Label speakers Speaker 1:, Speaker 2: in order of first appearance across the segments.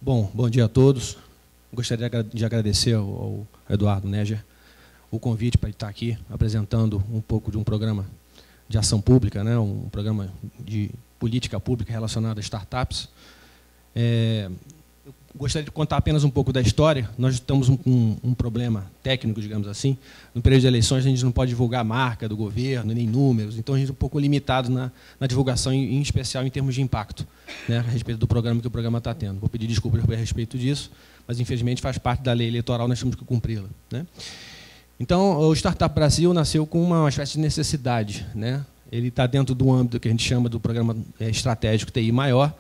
Speaker 1: Bom dia a todos. Gostaria de agradecer ao Eduardo Neger o convite para estar aqui apresentando um pouco de um programa de ação pública, né, um programa de política pública relacionada a startups. Eu gostaria de contar apenas um pouco da história. Nós estamos com um problema técnico, digamos assim. No período de eleições, a gente não pode divulgar a marca do governo, nem números, então a gente é um pouco limitado na divulgação, em especial em termos de impacto, né, a respeito do programa que o programa está tendo. Vou pedir desculpas a respeito disso, mas, infelizmente, faz parte da lei eleitoral, nós temos que cumpri-la, né? Então, o Startup Brasil nasceu com uma espécie de necessidade, né? Ele está dentro do âmbito que a gente chama do programa estratégico TI Maior.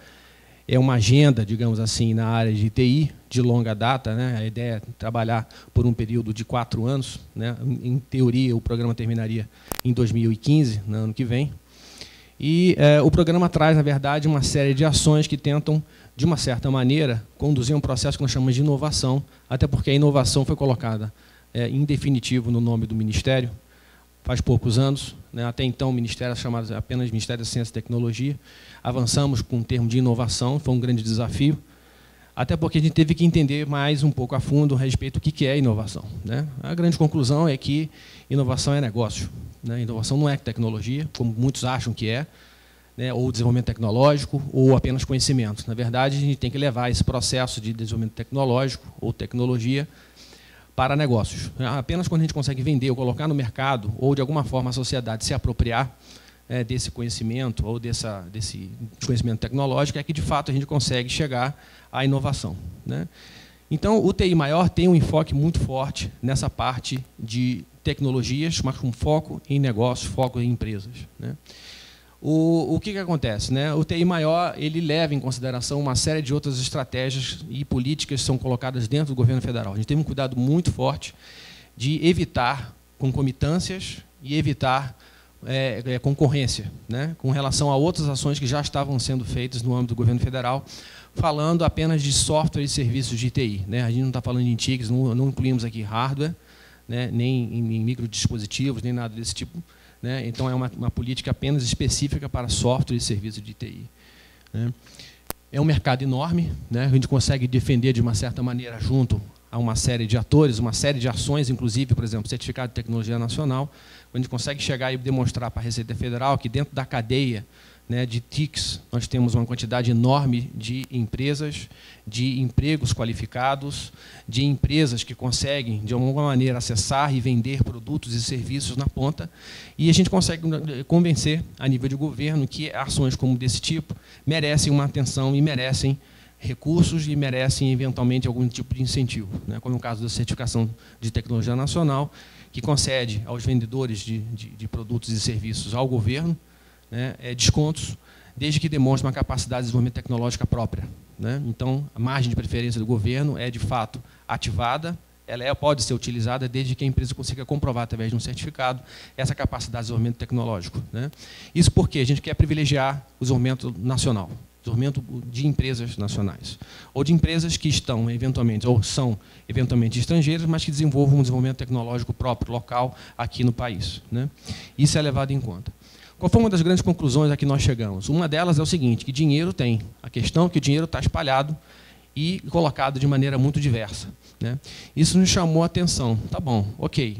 Speaker 1: É uma agenda, digamos assim, na área de TI, de longa data, né? A ideia é trabalhar por um período de 4 anos. Né? Em teoria, o programa terminaria em 2015, no ano que vem. E o programa traz, na verdade, uma série de ações que tentam, de uma certa maneira, conduzir um processo que nós chamamos de inovação, até porque a inovação foi colocada em definitivo no nome do Ministério, faz poucos anos, né? Até então o Ministério era chamado apenas Ministério da Ciência e Tecnologia. Avançamos com o termo de inovação, foi um grande desafio, até porque a gente teve que entender mais um pouco a fundo a respeito do que é inovação, né? A grande conclusão é que inovação é negócio, né? Inovação não é tecnologia, como muitos acham que é, né? Ou desenvolvimento tecnológico, ou apenas conhecimento. Na verdade, a gente tem que levar esse processo de desenvolvimento tecnológico ou tecnologia para negócios. Apenas quando a gente consegue vender ou colocar no mercado, ou de alguma forma a sociedade se apropriar desse conhecimento ou desse conhecimento tecnológico, é que de fato a gente consegue chegar à inovação, né? Então, o TI Maior tem um enfoque muito forte nessa parte de tecnologias, mas com foco em negócios, foco em empresas, né? O que acontece, né? O TI Maior ele leva em consideração uma série de outras estratégias e políticas que são colocadas dentro do governo federal. A gente tem um cuidado muito forte de evitar concomitâncias e evitar concorrência, né, com relação a outras ações que já estavam sendo feitas no âmbito do governo federal, falando apenas de software e serviços de TI, né? A gente não está falando em TICs, não incluímos aqui hardware, né, nem em microdispositivos, nem nada desse tipo, né? Então, é uma política apenas específica para software e serviços de TI, né? É um mercado enorme, né? A gente consegue defender de uma certa maneira junto a uma série de atores, uma série de ações, inclusive, por exemplo, certificado de tecnologia nacional, onde a gente consegue chegar e demonstrar para a Receita Federal que dentro da cadeia, né, de TICs, nós temos uma quantidade enorme de empresas, de empregos qualificados, de empresas que conseguem, de alguma maneira, acessar e vender produtos e serviços na ponta, e a gente consegue convencer, a nível de governo, que ações como desse tipo merecem uma atenção e merecem recursos e merecem, eventualmente, algum tipo de incentivo, né? Como no caso da certificação de tecnologia nacional, que concede aos vendedores de produtos e serviços ao governo, né, descontos, desde que demonstre uma capacidade de desenvolvimento tecnológica própria, né? Então, a margem de preferência do governo é, de fato, ativada, ela pode ser utilizada desde que a empresa consiga comprovar, através de um certificado, essa capacidade de desenvolvimento tecnológico, né? Isso porque a gente quer privilegiar o desenvolvimento nacional, desenvolvimento de empresas nacionais, ou de empresas que estão, eventualmente, ou são, eventualmente, estrangeiras, mas que desenvolvam um desenvolvimento tecnológico próprio, local, aqui no país, né? Isso é levado em conta. Qual foi uma das grandes conclusões a que nós chegamos? Uma delas é o seguinte, que dinheiro tem. A questão é que o dinheiro está espalhado e colocado de maneira muito diversa, né? Isso nos chamou a atenção. Tá bom, ok,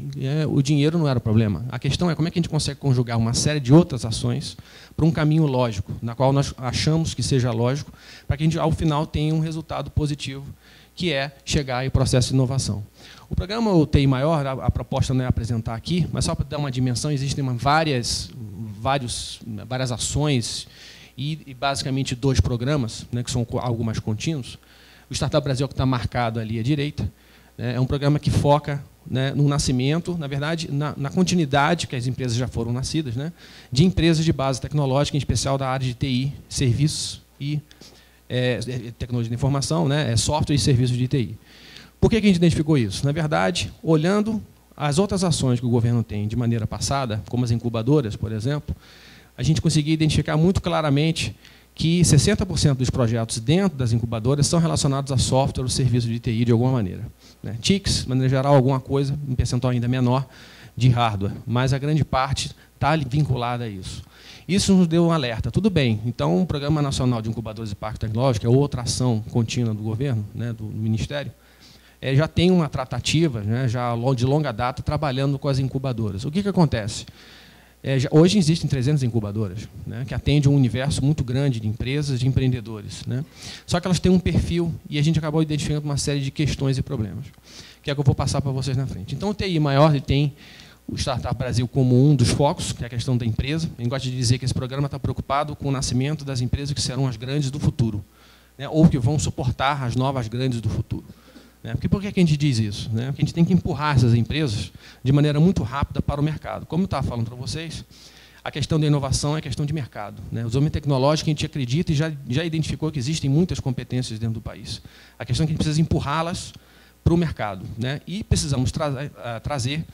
Speaker 1: o dinheiro não era o problema. A questão é como é que a gente consegue conjugar uma série de outras ações para um caminho lógico, na qual nós achamos que seja lógico, para que a gente, ao final, tenha um resultado positivo, que é chegar ao processo de inovação. O programa TI Maior, a proposta não é apresentar aqui, mas só para dar uma dimensão, existem várias ações e basicamente 2 programas, né, que são algo mais contínuos. O Startup Brasil, que está marcado ali à direita, né, é um programa que foca, né, no nascimento, na verdade, na continuidade, que as empresas já foram nascidas, né, de empresas de base tecnológica, em especial da área de TI, serviços e tecnologia de informação, né, software e serviços de TI. Por que a gente identificou isso? Na verdade, olhando as outras ações que o governo tem de maneira passada, como as incubadoras, por exemplo, a gente conseguia identificar muito claramente que 60% dos projetos dentro das incubadoras são relacionados a software ou serviço de TI de alguma maneira, né? TICs, de maneira geral, alguma coisa, um percentual ainda menor, de hardware, mas a grande parte está vinculada a isso. Isso nos deu um alerta. Tudo bem, então o Programa Nacional de Incubadores e Parques Tecnológicos, que é outra ação contínua do governo, né, do Ministério, já tem uma tratativa, né, já de longa data, trabalhando com as incubadoras. O que acontece? Hoje existem 300 incubadoras, né, que atendem um universo muito grande de empresas, de empreendedores, né? Só que elas têm um perfil e a gente acabou identificando uma série de questões e problemas, que é o que eu vou passar para vocês na frente. Então, o TI Maior ele tem o Startup Brasil como um dos focos, que é a questão da empresa. A gente gosta de dizer que esse programa está preocupado com o nascimento das empresas que serão as grandes do futuro, né, ou que vão suportar as novas grandes do futuro. Porque por que a gente diz isso? Porque a gente tem que empurrar essas empresas de maneira muito rápida para o mercado. Como eu estava falando para vocês, a questão da inovação é questão de mercado. O desenvolvimento tecnológico, a gente acredita e já identificou que existem muitas competências dentro do país. A questão é que a gente precisa empurrá-las para o mercado. E precisamos trazer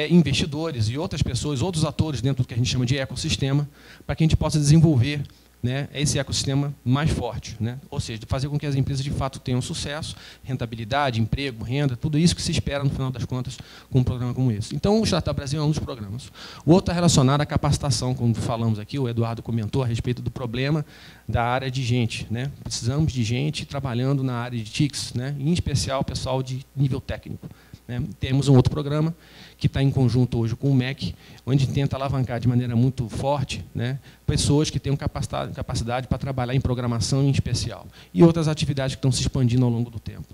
Speaker 1: investidores e outras pessoas, outros atores dentro do que a gente chama de ecossistema, para que a gente possa desenvolver esse ecossistema mais forte, ou seja, fazer com que as empresas de fato tenham sucesso, rentabilidade, emprego, renda, tudo isso que se espera no final das contas com um programa como esse. Então, o Startup Brasil é um dos programas. O outro está relacionado à capacitação, como falamos aqui, o Eduardo comentou a respeito do problema da área de gente. Precisamos de gente trabalhando na área de TICs, em especial pessoal de nível técnico. Temos um outro programa que está em conjunto hoje com o MEC, onde tenta alavancar de maneira muito forte pessoas que tenham capacidade para trabalhar em programação em especial e outras atividades que estão se expandindo ao longo do tempo.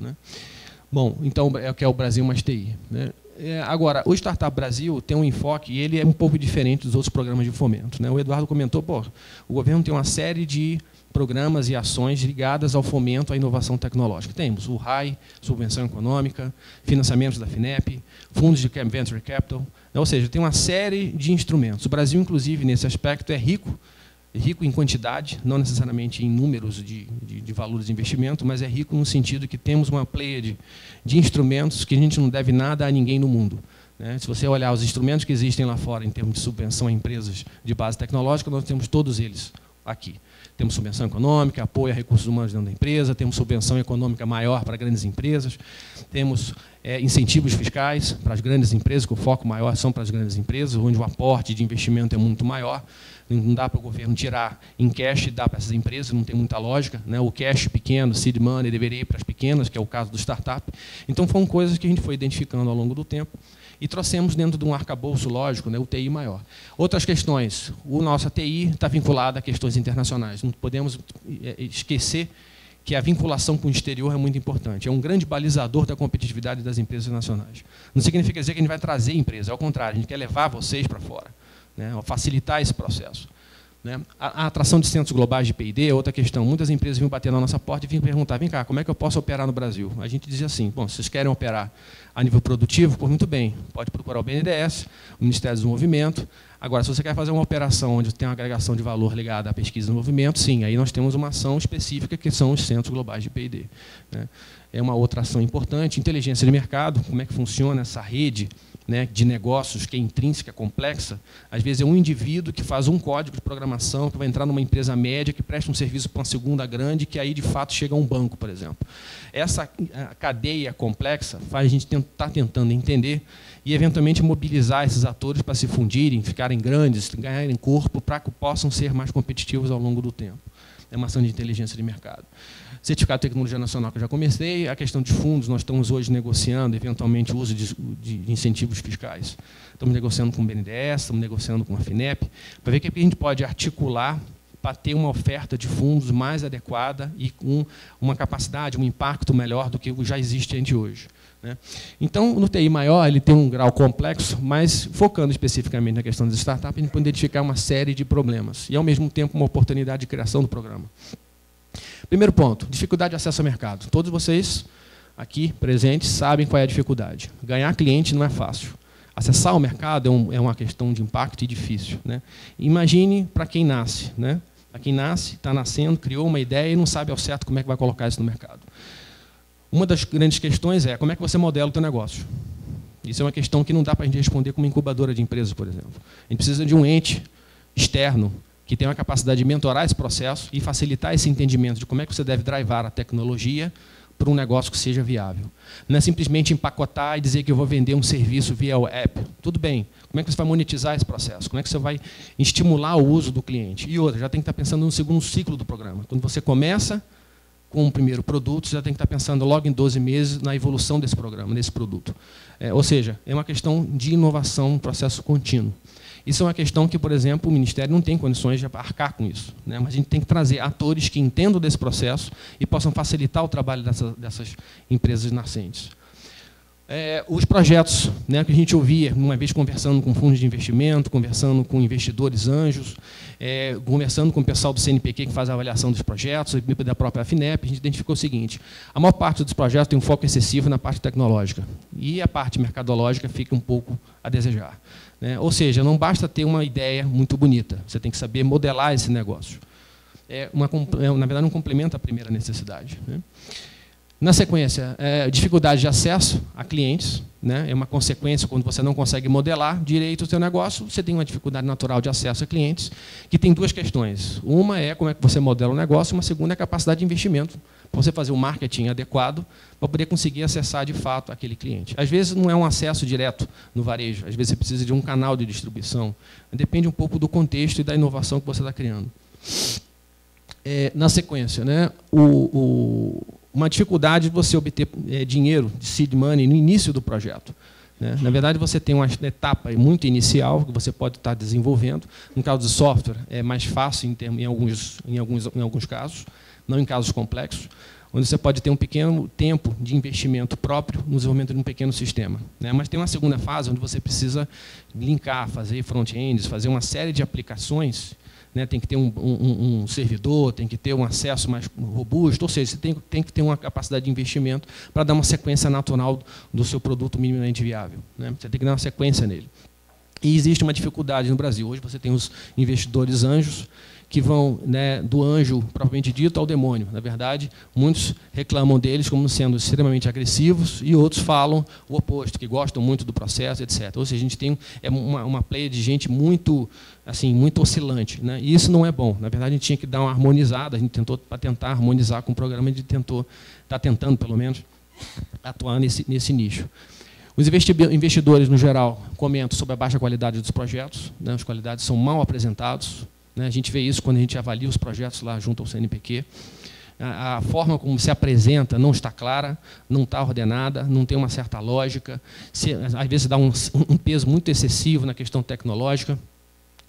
Speaker 1: Bom, então, é o que é o Brasil mais TI. Agora, o Startup Brasil tem um enfoque e ele é um pouco diferente dos outros programas de fomento. O Eduardo comentou, o governo tem uma série de programas e ações ligadas ao fomento à inovação tecnológica. Temos o RAI, subvenção econômica, financiamentos da FINEP, fundos de Venture Capital, ou seja, tem uma série de instrumentos. O Brasil, inclusive, nesse aspecto, é rico em quantidade, não necessariamente em números de valores de investimento, mas é rico no sentido que temos uma pleiade de instrumentos que a gente não deve nada a ninguém no mundo. Se você olhar os instrumentos que existem lá fora em termos de subvenção a empresas de base tecnológica, nós temos todos eles aqui. Temos subvenção econômica, apoio a recursos humanos dentro da empresa, temos subvenção econômica maior para grandes empresas, temos incentivos fiscais para as grandes empresas, que o foco maior são para as grandes empresas, onde o aporte de investimento é muito maior. Não dá para o governo tirar em cash e dar para essas empresas, não tem muita lógica. O cash pequeno, seed money, deveria ir para as pequenas, que é o caso do startup. Então, foram coisas que a gente foi identificando ao longo do tempo e trouxemos dentro de um arcabouço lógico, o TI maior. Outras questões, o nosso TI está vinculado a questões internacionais. Não podemos esquecer que a vinculação com o exterior é muito importante. É um grande balizador da competitividade das empresas nacionais. Não significa dizer que a gente vai trazer empresas, ao contrário, a gente quer levar vocês para fora, facilitar esse processo. A atração de centros globais de P&D é outra questão. Muitas empresas vinham bater na nossa porta e vinham perguntar, vem cá, como é que eu posso operar no Brasil? A gente dizia assim, bom, se vocês querem operar a nível produtivo, muito bem, pode procurar o BNDES, o Ministério do Desenvolvimento. Agora, se você quer fazer uma operação onde tem uma agregação de valor ligada à pesquisa e desenvolvimento, sim, aí nós temos uma ação específica que são os centros globais de P&D. É uma outra ação importante. Inteligência de mercado, como é que funciona essa rede de negócios que é intrínseca, complexa. Às vezes é um indivíduo que faz um código de programação que vai entrar numa empresa média que presta um serviço para uma segunda grande que aí, de fato, chega a um banco, por exemplo. Essa cadeia complexa faz a gente estar tentando entender e, eventualmente, mobilizar esses atores para se fundirem, ficarem grandes, ganharem corpo, para que possam ser mais competitivos ao longo do tempo. É uma ação de inteligência de mercado. Certificado de tecnologia nacional, que eu já comecei. A questão de fundos, nós estamos hoje negociando, eventualmente, o uso de incentivos fiscais. Estamos negociando com o BNDES, estamos negociando com a FINEP, para ver o que a gente pode articular para ter uma oferta de fundos mais adequada e com uma capacidade, um impacto melhor do que já existe hoje. Então, no TI maior, ele tem um grau complexo, mas focando especificamente na questão das startups, a gente pode identificar uma série de problemas e, ao mesmo tempo, uma oportunidade de criação do programa. Primeiro ponto, dificuldade de acesso ao mercado. Todos vocês aqui presentes sabem qual é a dificuldade. Ganhar cliente não é fácil. Acessar o mercado é uma questão de impacto e difícil. Imagine para quem nasce. Para quem nasce, está nascendo, criou uma ideia e não sabe ao certo como é que vai colocar isso no mercado. Uma das grandes questões é como é que você modela o seu negócio. Isso é uma questão que não dá para a gente responder como incubadora de empresas, por exemplo. A gente precisa de um ente externo que tenha a capacidade de mentorar esse processo e facilitar esse entendimento de como é que você deve drivar a tecnologia para um negócio que seja viável. Não é simplesmente empacotar e dizer que eu vou vender um serviço via o app. Tudo bem. Como é que você vai monetizar esse processo? Como é que você vai estimular o uso do cliente? E outra, já tem que estar pensando no segundo ciclo do programa. Quando você começa com o primeiro produto, você já tem que estar pensando logo em 12 meses na evolução desse programa, desse produto. Ou seja, é uma questão de inovação, um processo contínuo. Isso é uma questão que, por exemplo, o Ministério não tem condições de arcar com isso, né? Mas a gente tem que trazer atores que entendam desse processo e possam facilitar o trabalho dessas empresas nascentes. Os projetos, né, que a gente ouvia, uma vez conversando com fundos de investimento, conversando com investidores anjos, conversando com o pessoal do CNPq que faz a avaliação dos projetos, da própria FINEP, a gente identificou o seguinte: a maior parte dos projetos tem um foco excessivo na parte tecnológica, e a parte mercadológica fica um pouco a desejar, né? Ou seja, não basta ter uma ideia muito bonita, você tem que saber modelar esse negócio. Na verdade, não complementa a primeira necessidade, né? Na sequência, dificuldade de acesso a clientes, né? É uma consequência quando você não consegue modelar direito o seu negócio, você tem uma dificuldade natural de acesso a clientes, que tem duas questões. Uma é como é que você modela o negócio, uma segunda é a capacidade de investimento, para você fazer o marketing adequado, para poder conseguir acessar de fato aquele cliente. Às vezes não é um acesso direto no varejo, às vezes você precisa de um canal de distribuição, depende um pouco do contexto e da inovação que você está criando. Na sequência, né? Uma dificuldade de você obter dinheiro de seed money no início do projeto, né? Na verdade, você tem uma etapa muito inicial que você pode estar desenvolvendo. No caso de software, é mais fácil em alguns casos, não em casos complexos, onde você pode ter um pequeno tempo de investimento próprio no desenvolvimento de um pequeno sistema, né? Mas tem uma segunda fase onde você precisa linkar, fazer front-ends, fazer uma série de aplicações, né? Tem que ter um servidor, tem que ter um acesso mais robusto, ou seja, você tem que ter uma capacidade de investimento para dar uma sequência natural do seu produto minimamente viável, né? Você tem que dar uma sequência nele. E existe uma dificuldade no Brasil. Hoje você tem os investidores anjos, que vão, né, do anjo propriamente dito ao demônio. Na verdade, muitos reclamam deles como sendo extremamente agressivos e outros falam o oposto, que gostam muito do processo, etc. Ou seja, a gente tem uma pleia de gente muito, assim, muito oscilante, né? E isso não é bom. Na verdade, a gente tinha que dar uma harmonizada, a gente tentou para tentar harmonizar com o programa, a gente está tentando, pelo menos, atuar nesse nicho. Os investidores, no geral, comentam sobre a baixa qualidade dos projetos, né? As qualidades são mal apresentados, né? A gente vê isso quando a gente avalia os projetos lá junto ao CNPq. A forma como se apresenta não está clara, não está ordenada, não tem uma certa lógica, às vezes dá um peso muito excessivo na questão tecnológica.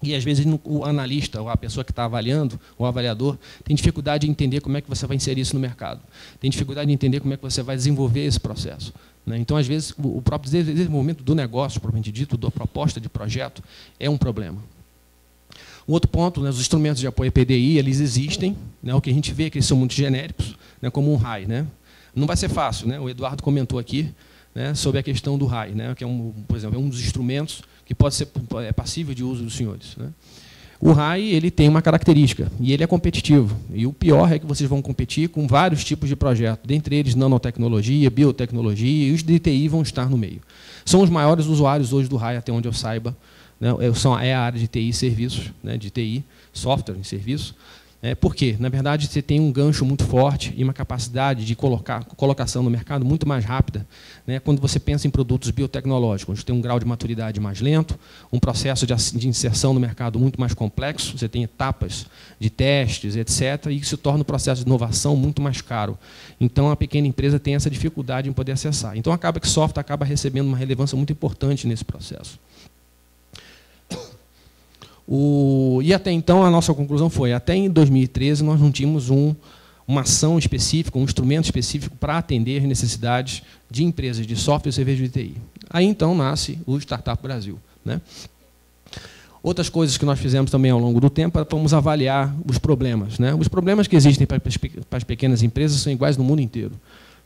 Speaker 1: E, às vezes, o analista, ou a pessoa que está avaliando, o avaliador, tem dificuldade de entender como é que você vai inserir isso no mercado. Tem dificuldade de entender como é que você vai desenvolver esse processo, né? Então, às vezes, o próprio desenvolvimento do negócio, propriamente dito, da proposta de projeto, é um problema. Um outro ponto, né, os instrumentos de apoio à PDI, eles existem, né? O que a gente vê é que eles são muito genéricos, né, como um RAI, né? Não vai ser fácil, né? O Eduardo comentou aqui, né, sobre a questão do RAI, né, que é, por exemplo, é um dos instrumentos que pode ser passível de uso dos senhores, né? O RAI, ele tem uma característica, e ele é competitivo. E o pior é que vocês vão competir com vários tipos de projetos, dentre eles nanotecnologia, biotecnologia, e os de TI vão estar no meio. São os maiores usuários hoje do RAI, até onde eu saiba, né? É a área de TI e serviços, né, de TI, software em serviço. Por quê? Na verdade, você tem um gancho muito forte e uma capacidade de colocação no mercado muito mais rápida, né, quando você pensa em produtos biotecnológicos, onde tem um grau de maturidade mais lento, um processo de inserção no mercado muito mais complexo, você tem etapas de testes, etc., e isso torna o processo de inovação muito mais caro. Então, a pequena empresa tem essa dificuldade em poder acessar. Então, acaba que o software acaba recebendo uma relevância muito importante nesse processo. E até então, a nossa conclusão foi, até em 2013, nós não tínhamos uma ação específica, um instrumento específico para atender as necessidades de empresas de software e serviços de TI. Aí, então, nasce o Startup Brasil, né? Outras coisas que nós fizemos também ao longo do tempo, vamos avaliar os problemas, né? Os problemas que existem para as pequenas empresas são iguais no mundo inteiro.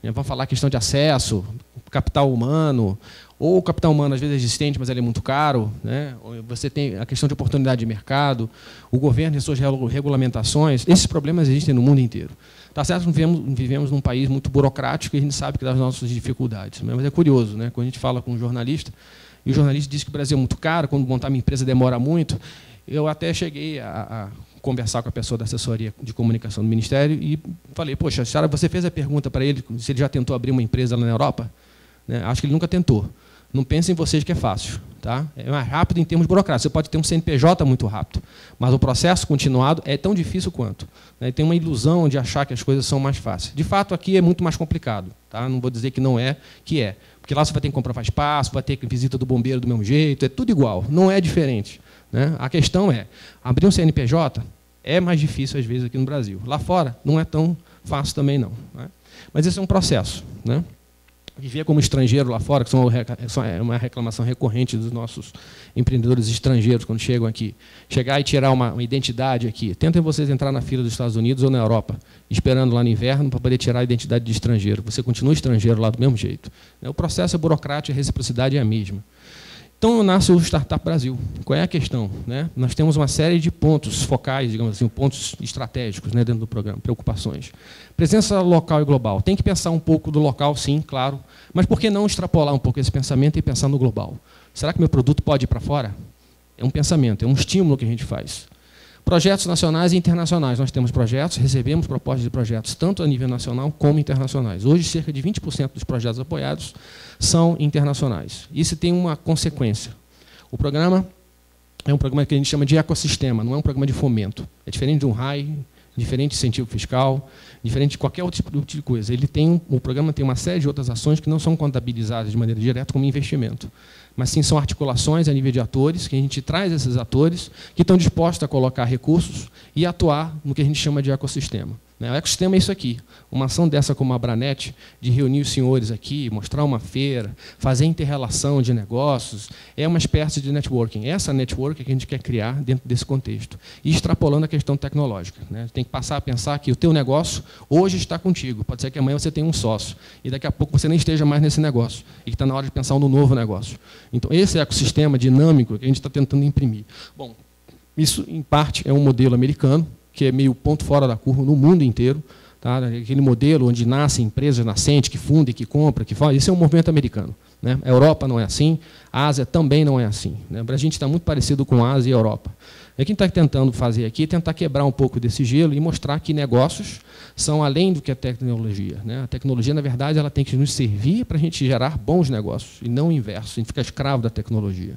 Speaker 1: Vamos falar questão de acesso, capital humano, ou o capital humano às vezes é existente, mas ele é muito caro, né? Você tem a questão de oportunidade de mercado, o governo e suas regulamentações. Esses problemas existem no mundo inteiro. Tá certo que vivemos num país muito burocrático e a gente sabe que das nossas dificuldades. Mas é curioso, né? Quando a gente fala com um jornalista, e o jornalista diz que o Brasil é muito caro, quando montar minha empresa demora muito, eu até cheguei a conversar com a pessoa da assessoria de comunicação do Ministério e falei, poxa, senhora, você fez a pergunta para ele se ele já tentou abrir uma empresa lá na Europa? Né? Acho que ele nunca tentou. Não pensem em vocês que é fácil. Tá? É mais rápido em termos burocráticos. Você pode ter um CNPJ muito rápido, mas o processo continuado é tão difícil quanto. Né? Tem uma ilusão de achar que as coisas são mais fáceis. De fato, aqui é muito mais complicado. Tá? Não vou dizer que não é, que é. Porque lá você vai ter que comprovar espaço, vai ter visita do bombeiro do mesmo jeito, é tudo igual, não é diferente. Né? A questão é, abrir um CNPJ é mais difícil, às vezes, aqui no Brasil. Lá fora, não é tão fácil também, não. Né? Mas esse é um processo. Né? Viver como estrangeiro lá fora, que é uma reclamação recorrente dos nossos empreendedores estrangeiros quando chegam aqui. Chegar e tirar uma identidade aqui. Tentem vocês entrar na fila dos Estados Unidos ou na Europa, esperando lá no inverno para poder tirar a identidade de estrangeiro. Você continua estrangeiro lá do mesmo jeito. O processo é burocrático e a reciprocidade é a mesma. Então, nasce o Startup Brasil. Qual é a questão? Né? Nós temos uma série de pontos focais, digamos assim, pontos estratégicos, né, dentro do programa, preocupações. Presença local e global. Tem que pensar um pouco do local, sim, claro, mas por que não extrapolar um pouco esse pensamento e pensar no global? Será que meu produto pode ir para fora? É um pensamento, é um estímulo que a gente faz. Projetos nacionais e internacionais. Nós temos projetos, recebemos propostas de projetos, tanto a nível nacional como internacionais. Hoje, cerca de 20% dos projetos apoiados são internacionais. Isso tem uma consequência. O programa é um programa que a gente chama de ecossistema, não é um programa de fomento. É diferente de um RAI, diferente de incentivo fiscal, diferente de qualquer outro tipo de coisa. O programa tem uma série de outras ações que não são contabilizadas de maneira direta como investimento, mas sim são articulações a nível de atores, que a gente traz esses atores que estão dispostos a colocar recursos e atuar no que a gente chama de ecossistema. O ecossistema é isso aqui. Uma ação dessa como a Abranet, de reunir os senhores aqui, mostrar uma feira, fazer interrelação de negócios, é uma espécie de networking. Essa network que a gente quer criar dentro desse contexto. E extrapolando a questão tecnológica. Tem que passar a pensar que o teu negócio hoje está contigo. Pode ser que amanhã você tenha um sócio. E daqui a pouco você nem esteja mais nesse negócio. E que está na hora de pensar no novo negócio. Então, esse ecossistema dinâmico que a gente está tentando imprimir. Bom, isso, em parte, é um modelo americano, que é meio ponto fora da curva no mundo inteiro. Tá? Aquele modelo onde nascem empresas nascentes, que fundem, que compram, que fazem. Isso é um movimento americano. Né? A Europa não é assim, a Ásia também não é assim. Né? A gente está muito parecido com a Ásia e a Europa. E o que a gente está tentando fazer aqui é tentar quebrar um pouco desse gelo e mostrar que negócios são além do que a tecnologia. Né? A tecnologia, na verdade, ela tem que nos servir para a gente gerar bons negócios, e não o inverso, a gente ficar escravo da tecnologia.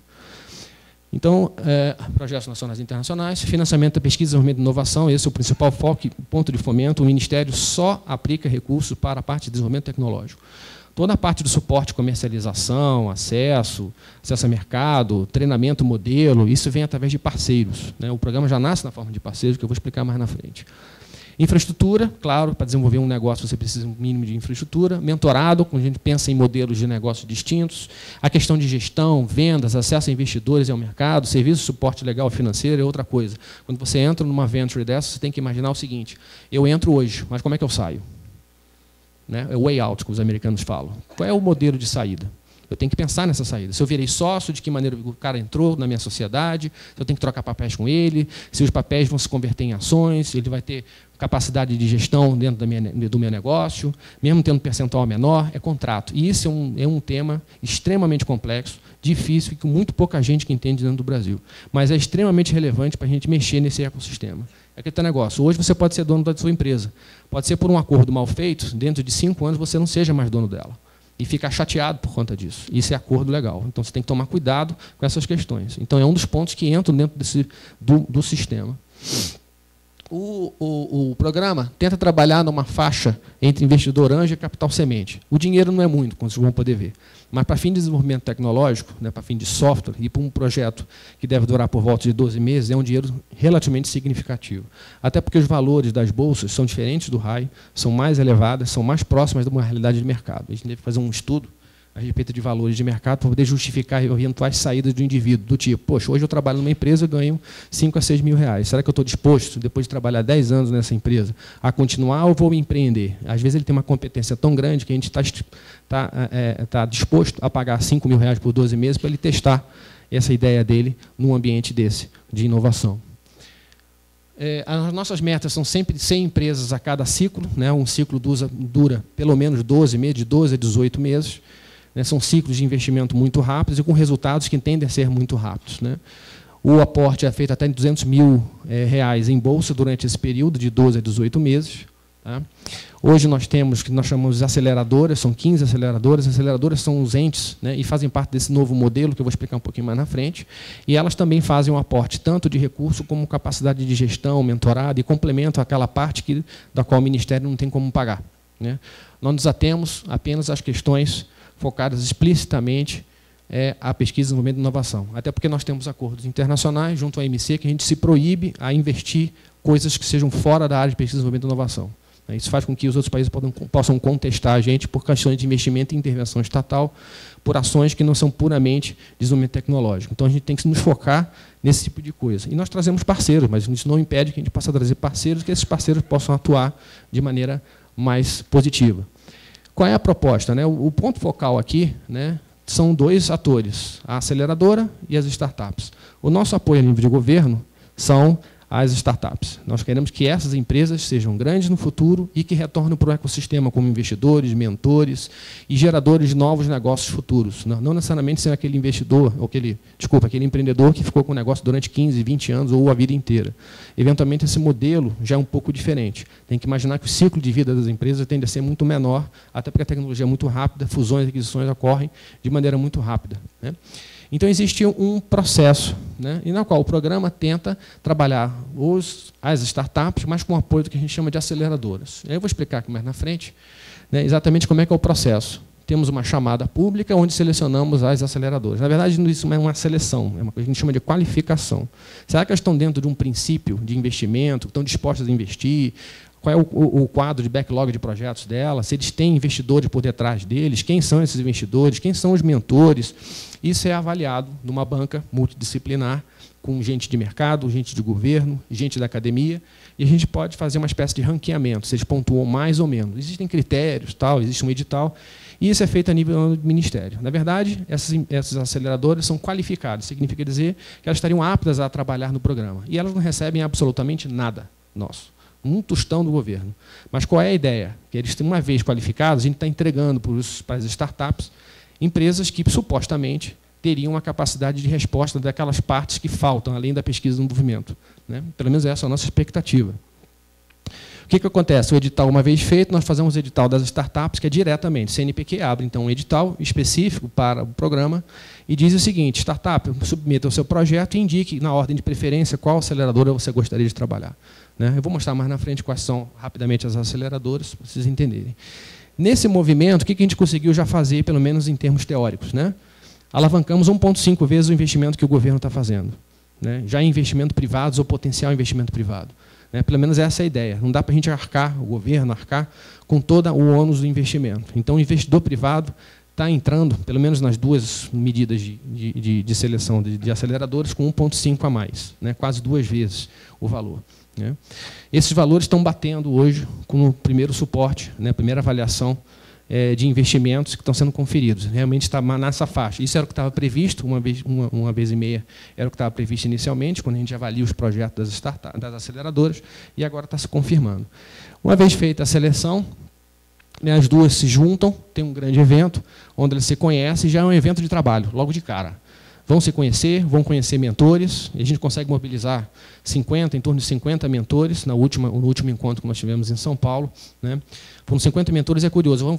Speaker 1: Então, projetos nacionais e internacionais, financiamento da pesquisa, desenvolvimento e inovação, esse é o principal foco e ponto de fomento. O Ministério só aplica recursos para a parte de desenvolvimento tecnológico. Toda a parte do suporte, comercialização, acesso a mercado, treinamento, modelo, isso vem através de parceiros. Né? O programa já nasce na forma de parceiros, que eu vou explicar mais na frente. Infraestrutura, claro, para desenvolver um negócio você precisa de um mínimo de infraestrutura. Mentorado, quando a gente pensa em modelos de negócios distintos. A questão de gestão, vendas, acesso a investidores e ao mercado, serviço, suporte legal financeiro é outra coisa. Quando você entra numa venture dessa, você tem que imaginar o seguinte, eu entro hoje, mas como é que eu saio? Né? É o way out, que os americanos falam. Qual é o modelo de saída? Eu tenho que pensar nessa saída. Se eu virei sócio, de que maneira o cara entrou na minha sociedade, se eu tenho que trocar papéis com ele, se os papéis vão se converter em ações, se ele vai ter capacidade de gestão dentro do meu negócio, mesmo tendo percentual menor, é contrato. E isso é um tema extremamente complexo, difícil e com muito pouca gente que entende dentro do Brasil. Mas é extremamente relevante para a gente mexer nesse ecossistema. É aquele negócio. Hoje você pode ser dono da sua empresa. Pode ser por um acordo mal feito, dentro de 5 anos você não seja mais dono dela. E ficar chateado por conta disso. Isso é acordo legal. Então, você tem que tomar cuidado com essas questões. Então, é um dos pontos que entram dentro do sistema. O programa tenta trabalhar numa faixa entre investidor anjo e capital semente. O dinheiro não é muito, como vocês vão poder ver. Mas, para fim de desenvolvimento tecnológico, né, para fim de software, e para um projeto que deve durar por volta de 12 meses, é um dinheiro relativamente significativo. Até porque os valores das bolsas são diferentes do RAI, são mais elevadas, são mais próximas de uma realidade de mercado. A gente deve fazer um estudo a respeito de valores de mercado para poder justificar eventuais saídas do indivíduo, do tipo, poxa, hoje eu trabalho numa empresa e ganho 5 a 6 mil reais. Será que eu estou disposto, depois de trabalhar 10 anos nessa empresa, a continuar ou vou empreender? Às vezes ele tem uma competência tão grande que a gente está disposto a pagar 5 mil reais por 12 meses para ele testar essa ideia dele num ambiente desse, de inovação. As nossas metas são sempre 100 empresas a cada ciclo, né? Um ciclo dura pelo menos 12 meses, de 12 a 18 meses. São ciclos de investimento muito rápidos e com resultados que tendem a ser muito rápidos. Né? O aporte é feito até R$200 mil em bolsa durante esse período, de 12 a 18 meses. Tá? Hoje nós temos o que nós chamamos de aceleradoras, são 15 aceleradoras. As aceleradoras são os entes, né, e fazem parte desse novo modelo, que eu vou explicar um pouquinho mais na frente. E elas também fazem um aporte tanto de recurso como capacidade de gestão, mentorado, e complementam aquela parte da qual o Ministério não tem como pagar. Né? Nós nos atemos apenas às questões focadas explicitamente à pesquisa, desenvolvimento e inovação. Até porque nós temos acordos internacionais, junto à OMC, que a gente se proíbe a investir coisas que sejam fora da área de pesquisa, desenvolvimento e inovação. Isso faz com que os outros países possam contestar a gente por questões de investimento e intervenção estatal, por ações que não são puramente desenvolvimento tecnológico. Então, a gente tem que nos focar nesse tipo de coisa. E nós trazemos parceiros, mas isso não impede que a gente possa trazer parceiros, que esses parceiros possam atuar de maneira mais positiva. Qual é a proposta? Né? O ponto focal aqui, né, são dois atores, a aceleradora e as startups. O nosso apoio a nível de governo são as startups. Nós queremos que essas empresas sejam grandes no futuro e que retornem para o ecossistema como investidores, mentores e geradores de novos negócios futuros. Não necessariamente ser aquele investidor, ou aquele empreendedor que ficou com o negócio durante 15, 20 anos ou a vida inteira. Eventualmente, esse modelo já é um pouco diferente. Tem que imaginar que o ciclo de vida das empresas tende a ser muito menor, até porque a tecnologia é muito rápida, fusões e aquisições ocorrem de maneira muito rápida. Né? Então, existe um processo, né, e na qual o programa tenta trabalhar as startups, mas com o apoio do que a gente chama de aceleradoras. Eu vou explicar aqui mais na frente, né, exatamente como é que é o processo. Temos uma chamada pública onde selecionamos as aceleradoras. Na verdade, isso não é uma seleção, é uma coisa que a gente chama de qualificação. Será que elas estão dentro de um princípio de investimento, estão dispostas a investir? Qual é o quadro de backlog de projetos dela? Se eles têm investidores por detrás deles? Quem são esses investidores? Quem são os mentores? Isso é avaliado numa banca multidisciplinar, com gente de mercado, gente de governo, gente da academia, e a gente pode fazer uma espécie de ranqueamento, se eles pontuam mais ou menos. Existem critérios, existe um edital, e isso é feito a nível do Ministério. Na verdade, essas aceleradoras são qualificadas, significa dizer que elas estariam aptas a trabalhar no programa, e elas não recebem absolutamente nada nosso. Um tostão do governo. Mas qual é a ideia? Que eles, uma vez qualificados, a gente está entregando para as startups empresas que, supostamente, teriam uma capacidade de resposta daquelas partes que faltam, além da pesquisa e do desenvolvimento. Né? Pelo menos essa é a nossa expectativa. O que acontece? O edital, uma vez feito, nós fazemos o edital das startups, que é diretamente. O CNPq abre, então, um edital específico para o programa e diz o seguinte: startup, submeta o seu projeto e indique, na ordem de preferência, qual aceleradora você gostaria de trabalhar. Né? Eu vou mostrar mais na frente quais são, rapidamente, as aceleradoras, para vocês entenderem. Nesse movimento, o que a gente conseguiu já fazer, pelo menos em termos teóricos? Né? Alavancamos 1,5 vezes o investimento que o governo está fazendo. Né? Já em investimento privados ou potencial investimento privado. Né? Pelo menos essa é a ideia. Não dá para a gente arcar, o governo arcar, com todo o ônus do investimento. Então, o investidor privado está entrando, pelo menos nas duas medidas de seleção de aceleradores, com 1,5 a mais, né? Quase 2 vezes o valor. Né? Esses valores estão batendo hoje com o primeiro suporte, né? A primeira avaliação de investimentos que estão sendo conferidos. Realmente está nessa faixa. Isso era o que estava previsto, uma vez e meia, era o que estava previsto inicialmente, quando a gente avalia os projetos das aceleradoras, e agora está se confirmando. Uma vez feita a seleção, as duas se juntam, tem um grande evento, onde eles se conhecem, e já é um evento de trabalho, logo de cara. Vão se conhecer, vão conhecer mentores, e a gente consegue mobilizar em torno de 50 mentores, no último encontro que nós tivemos em São Paulo. Né? Com 50 mentores é curioso,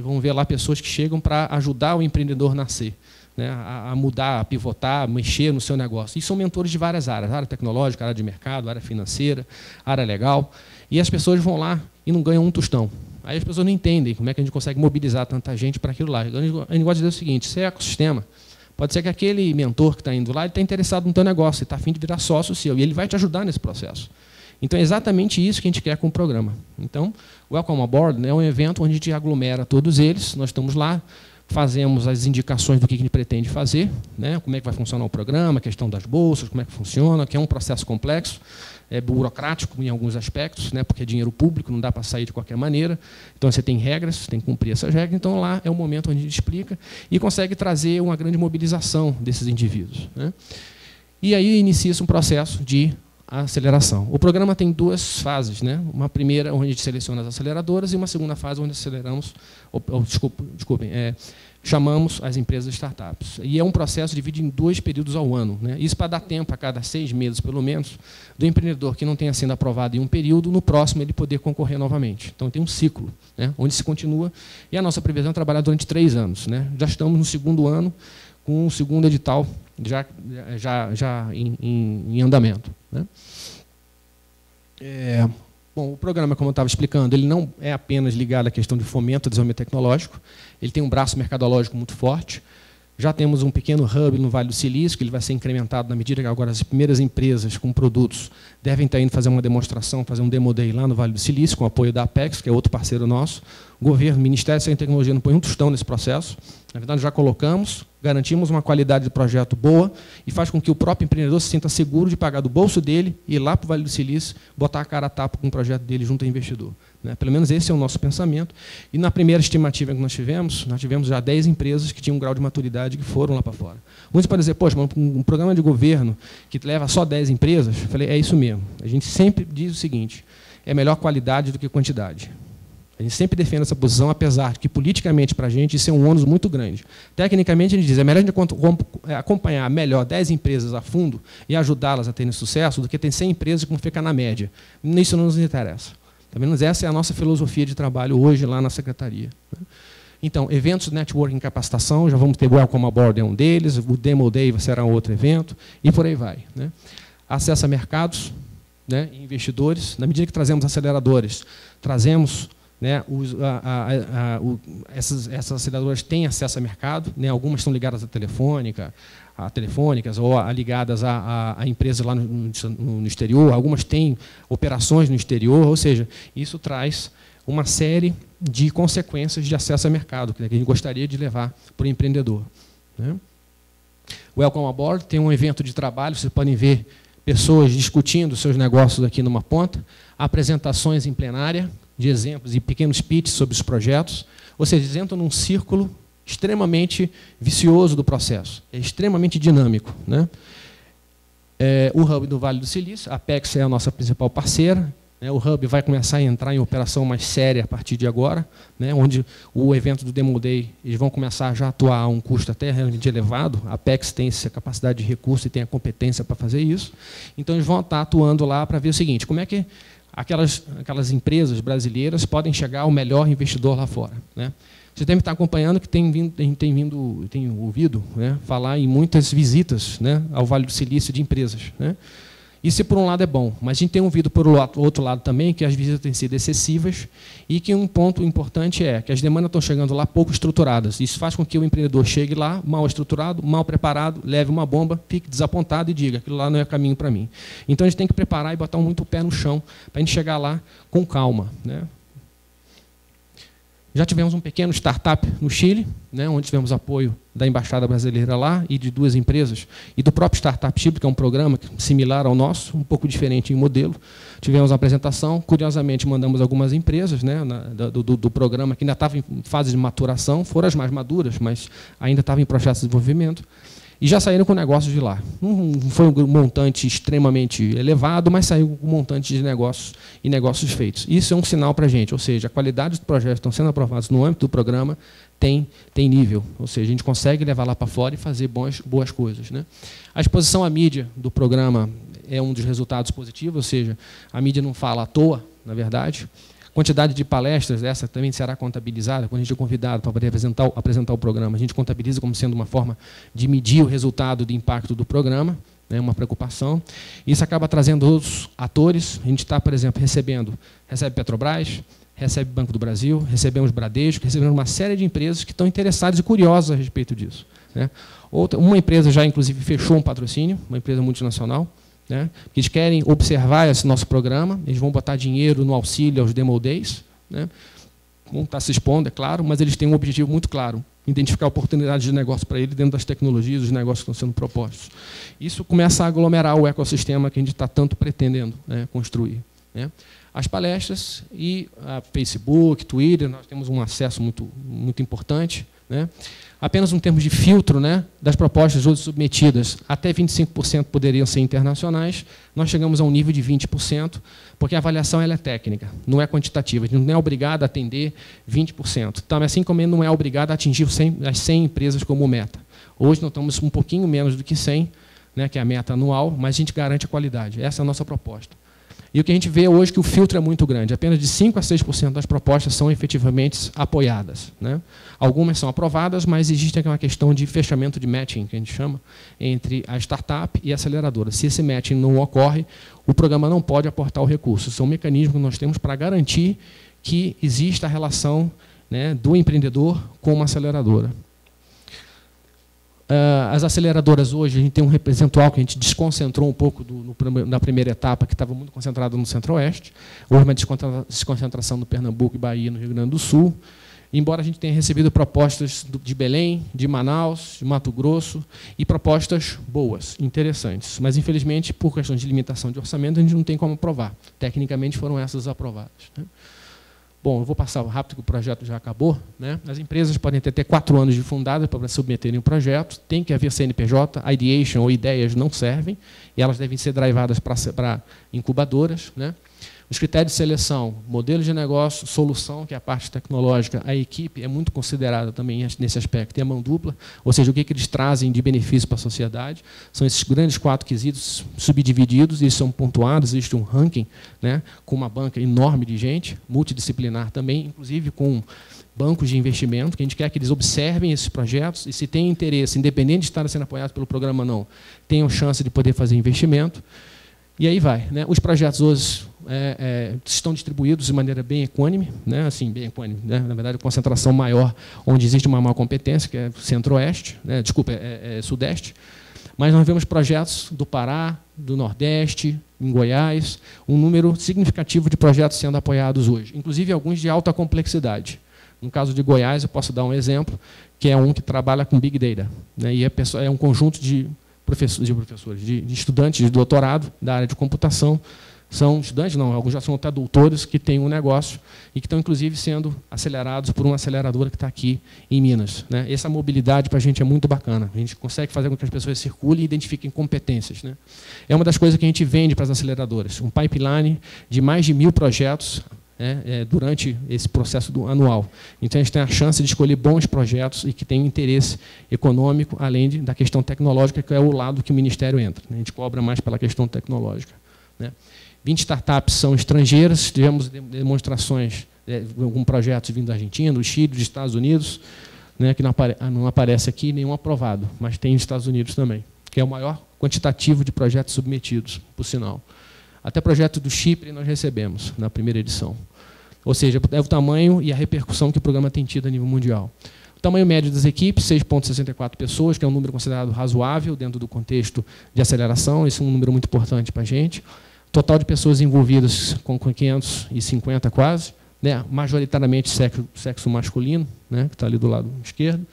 Speaker 1: vão ver lá pessoas que chegam para ajudar o empreendedor a nascer, né? a mudar, a pivotar, a mexer no seu negócio. E são mentores de várias áreas, área tecnológica, área de mercado, área financeira, área legal, e as pessoas vão lá e não ganham um tostão. Aí as pessoas não entendem como é que a gente consegue mobilizar tanta gente para aquilo lá. A gente gosta de dizer o seguinte: isso é ecossistema. Pode ser que aquele mentor que está indo lá está interessado no teu negócio, ele está a fim de virar sócio seu, e ele vai te ajudar nesse processo. Então, é exatamente isso que a gente quer com o programa. Então, o Welcome Aboard, né, é um evento onde a gente aglomera todos eles, nós estamos lá, fazemos as indicações do que a gente pretende fazer, né, como é que vai funcionar o programa, a questão das bolsas, como é que funciona, que é um processo complexo, burocrático em alguns aspectos, né, porque é dinheiro público, não dá para sair de qualquer maneira. Então, você tem regras, você tem que cumprir essas regras. Então, lá é o momento onde a gente explica e consegue trazer uma grande mobilização desses indivíduos. Né. E aí inicia-se um processo de a aceleração. O programa tem duas fases, né? Uma primeira onde a gente seleciona as aceleradoras e uma segunda fase onde aceleramos, chamamos as empresas startups. E é um processo dividido em 2 períodos ao ano, né? Isso para dar tempo, a cada 6 meses, pelo menos, do empreendedor que não tenha sido aprovado em um período, no próximo ele poder concorrer novamente. Então, tem um ciclo, né, onde se continua. E a nossa previsão é trabalhar durante 3 anos. Né? Já estamos no 2º ano, com o 2º edital já em andamento. Né? Bom, o programa, como eu estava explicando, ele não é apenas ligado à questão de fomento ao desenvolvimento tecnológico, ele tem um braço mercadológico muito forte. Já temos um pequeno hub no Vale do Silício, que ele vai ser incrementado na medida que agora as primeiras empresas com produtos devem estar indo fazer uma demonstração, fazer um demo day lá no Vale do Silício, com o apoio da Apex, que é outro parceiro nosso. O governo, o Ministério da Ciência e Tecnologia não põe um tostão nesse processo. Na verdade, já colocamos, garantimos uma qualidade de projeto boa e faz com que o próprio empreendedor se sinta seguro de pagar do bolso dele, ir lá para o Vale do Silício, botar a cara a tapa com o projeto dele junto ao investidor. Né? Pelo menos esse é o nosso pensamento. E na primeira estimativa que nós tivemos já 10 empresas que tinham um grau de maturidade que foram lá para fora. Muitos podem dizer, poxa, mas um programa de governo que leva só 10 empresas? Eu falei, é isso mesmo. A gente sempre diz o seguinte, é melhor qualidade do que quantidade. A gente sempre defende essa posição, apesar de que, politicamente, para a gente, isso é um ônus muito grande. Tecnicamente, a gente diz, é melhor a gente acompanhar melhor 10 empresas a fundo e ajudá-las a terem sucesso do que ter 100 empresas que vão ficar na média. Isso não nos interessa. Pelo menos essa é a nossa filosofia de trabalho hoje lá na Secretaria. Então, eventos de networking e capacitação, já vamos ter o Welcome Aboard, é um deles, o Demo Day será outro evento, e por aí vai. Né? Acesso a mercados, né, e investidores. Na medida que trazemos aceleradores, trazemos... Né, essas aceleradoras têm acesso a mercado, né, algumas estão ligadas a telefônicas ou ligadas a empresas lá no exterior, algumas têm operações no exterior, ou seja, isso traz uma série de consequências de acesso a mercado que a gente gostaria de levar para o empreendedor. Né. Welcome Aboard tem um evento de trabalho, vocês podem ver pessoas discutindo seus negócios aqui numa ponta, apresentações em plenária, de exemplos e pequenos pitches sobre os projetos, ou seja, eles entram num círculo extremamente vicioso do processo, é extremamente dinâmico. Né? O Hub do Vale do Silício, a Apex é a nossa principal parceira, né? O Hub vai começar a entrar em operação mais séria a partir de agora, né? Onde o evento do Demo Day, eles vão começar já a atuar a um custo até realmente elevado, a Apex tem essa capacidade de recurso e tem a competência para fazer isso, então eles vão estar atuando lá para ver o seguinte, como é que aquelas empresas brasileiras podem chegar ao melhor investidor lá fora. Né? Você deve estar acompanhando que a gente tem ouvido, né, falar em muitas visitas, né, ao Vale do Silício de empresas. Né? Isso, por um lado, é bom, mas a gente tem ouvido, por outro lado, também, que as visitas têm sido excessivas e que um ponto importante é que as demandas estão chegando lá pouco estruturadas. Isso faz com que o empreendedor chegue lá mal estruturado, mal preparado, leve uma bomba, fique desapontado e diga aquilo lá não é caminho para mim. Então, a gente tem que preparar e botar muito o pé no chão para a gente chegar lá com calma. Né? Já tivemos um pequeno startup no Chile, né, onde tivemos apoio da Embaixada Brasileira lá e de 2 empresas, e do próprio Startup Chile, que é um programa similar ao nosso, um pouco diferente em modelo. Tivemos uma apresentação, curiosamente mandamos algumas empresas, né, do programa, que ainda estava em fase de maturação, foram as mais maduras, mas ainda estava em processo de desenvolvimento, e já saíram com negócios de lá. Não foi um montante extremamente elevado, mas saiu com um montante de negócios e negócios feitos. Isso é um sinal para a gente, ou seja, a qualidade dos projetos que estão sendo aprovados no âmbito do programa tem nível, ou seja, a gente consegue levar lá para fora e fazer boas coisas. Né? A exposição à mídia do programa é um dos resultados positivos, ou seja, a mídia não fala à toa, na verdade. Quantidade de palestras, essa também será contabilizada, quando a gente é convidado para poder apresentar o programa, a gente contabiliza como sendo uma forma de medir o resultado de impacto do programa, né, uma preocupação. Isso acaba trazendo outros atores, a gente está, por exemplo, recebe Petrobras, recebe Banco do Brasil, recebemos Bradesco, recebemos uma série de empresas que estão interessadas e curiosas a respeito disso. Né. Uma empresa já, inclusive, fechou um patrocínio, uma empresa multinacional, né? Eles querem observar esse nosso programa, eles vão botar dinheiro no auxílio aos Demo Days, né? Vão estar se expondo, é claro, mas eles têm um objetivo muito claro, identificar oportunidades de negócio para ele dentro das tecnologias, dos negócios que estão sendo propostos. Isso começa a aglomerar o ecossistema que a gente está tanto pretendendo, né, construir. Né? As palestras e a Facebook, Twitter, nós temos um acesso muito importante, né? Apenas um termo de filtro, né, das propostas hoje submetidas, até 25% poderiam ser internacionais. Nós chegamos a um nível de 20%, porque a avaliação ela é técnica, não é quantitativa. A gente não é obrigado a atender 20%. Então, assim como ele não é obrigado a atingir as 100 empresas como meta. Hoje nós estamos um pouquinho menos do que 100, né, que é a meta anual, mas a gente garante a qualidade. Essa é a nossa proposta. E o que a gente vê hoje é que o filtro é muito grande. Apenas de 5% a 6% das propostas são efetivamente apoiadas, né? Algumas são aprovadas, mas existe uma questão de fechamento de matching, que a gente chama, entre a startup e a aceleradora. Se esse matching não ocorre, o programa não pode aportar o recurso. São mecanismos que nós temos para garantir que exista a relação, né, do empreendedor com uma aceleradora. As aceleradoras hoje, a gente tem um percentual que a gente desconcentrou um pouco na primeira etapa, que estava muito concentrado no Centro-Oeste. Houve uma desconcentração no Pernambuco e Bahia, no Rio Grande do Sul. Embora a gente tenha recebido propostas de Belém, de Manaus, de Mato Grosso, e propostas boas, interessantes. Mas, infelizmente, por questão de limitação de orçamento, a gente não tem como aprovar. Tecnicamente, foram essas aprovadas, né? Bom, eu vou passar rápido, que o projeto já acabou, né? As empresas podem ter até 4 anos de fundada para submeterem o projeto, tem que haver CNPJ, ideation ou ideias não servem, e elas devem ser drivadas para incubadoras, né? Os critérios de seleção, modelo de negócio, solução, que é a parte tecnológica, a equipe é muito considerada também nesse aspecto, tem a mão dupla, ou seja, o que eles trazem de benefício para a sociedade. São esses grandes 4 quesitos subdivididos, e são pontuados, existe um ranking, né, com uma banca enorme de gente, multidisciplinar também, inclusive com bancos de investimento, que a gente quer que eles observem esses projetos, e se tem interesse, independente de estarem sendo apoiados pelo programa ou não, tenham chance de poder fazer investimento. E aí vai, né? Os projetos hoje estão distribuídos de maneira bem equânime, né? Assim, bem equânime, né? Na verdade, concentração maior, onde existe uma maior competência, que é Centro-Oeste, né? Desculpa, Sudeste. Mas nós vemos projetos do Pará, do Nordeste, em Goiás, um número significativo de projetos sendo apoiados hoje, inclusive alguns de alta complexidade. No caso de Goiás, eu posso dar um exemplo, que é um que trabalha com Big Data, né? E é um conjunto de estudantes de doutorado da área de computação, são estudantes, não, alguns já são até doutores, que têm um negócio e que estão, inclusive, sendo acelerados por uma aceleradora que está aqui em Minas, né? Essa mobilidade, para a gente, é muito bacana. A gente consegue fazer com que as pessoas circulem e identifiquem competências, né? É uma das coisas que a gente vende para as aceleradoras, um pipeline de mais de 1000 projetos, durante esse processo anual. Então, a gente tem a chance de escolher bons projetos e que tenham interesse econômico, além da questão tecnológica, que é o lado que o Ministério entra, né? A gente cobra mais pela questão tecnológica, né? 20 startups são estrangeiras, tivemos demonstrações com projetos vindo da Argentina, do Chile, dos Estados Unidos, né, que não aparece aqui nenhum aprovado, mas tem nos Estados Unidos também, que é o maior quantitativo de projetos submetidos, por sinal. Até projeto do Chipre nós recebemos na primeira edição. Ou seja, é o tamanho e a repercussão que o programa tem tido a nível mundial. O tamanho médio das equipes, 6,64 pessoas, que é um número considerado razoável dentro do contexto de aceleração, esse é um número muito importante para a gente. Total de pessoas envolvidas com 550 quase, né, majoritariamente sexo masculino, né, que está ali do lado esquerdo.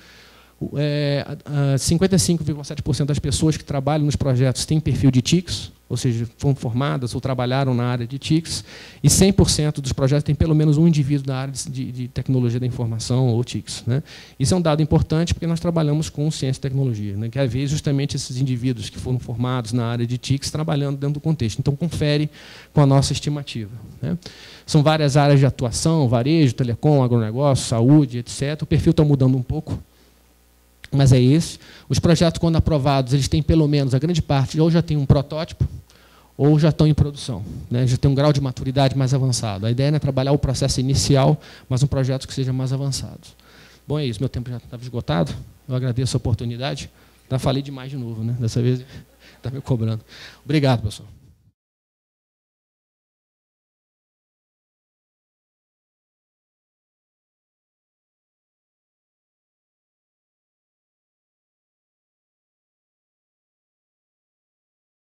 Speaker 1: 55,7% das pessoas que trabalham nos projetos têm perfil de TICs, ou seja, foram formadas ou trabalharam na área de TICs, e 100% dos projetos têm pelo menos um indivíduo da área de tecnologia da informação ou TICs, né? Isso é um dado importante porque nós trabalhamos com ciência e tecnologia, né? Quer ver justamente esses indivíduos que foram formados na área de TICs trabalhando dentro do contexto. Então, confere com a nossa estimativa, né? São várias áreas de atuação, varejo, telecom, agronegócio, saúde, etc. O perfil está mudando um pouco, mas é esse. Os projetos, quando aprovados, eles têm pelo menos, a grande parte, ou já tem um protótipo, ou já estão em produção, né? Já tem um grau de maturidade mais avançado. A ideia não é trabalhar o processo inicial, mas um projeto que seja mais avançado. Bom, é isso. Meu tempo já estava esgotado. Eu agradeço a oportunidade. Já falei demais de novo, né? Dessa vez está me cobrando. Obrigado, pessoal.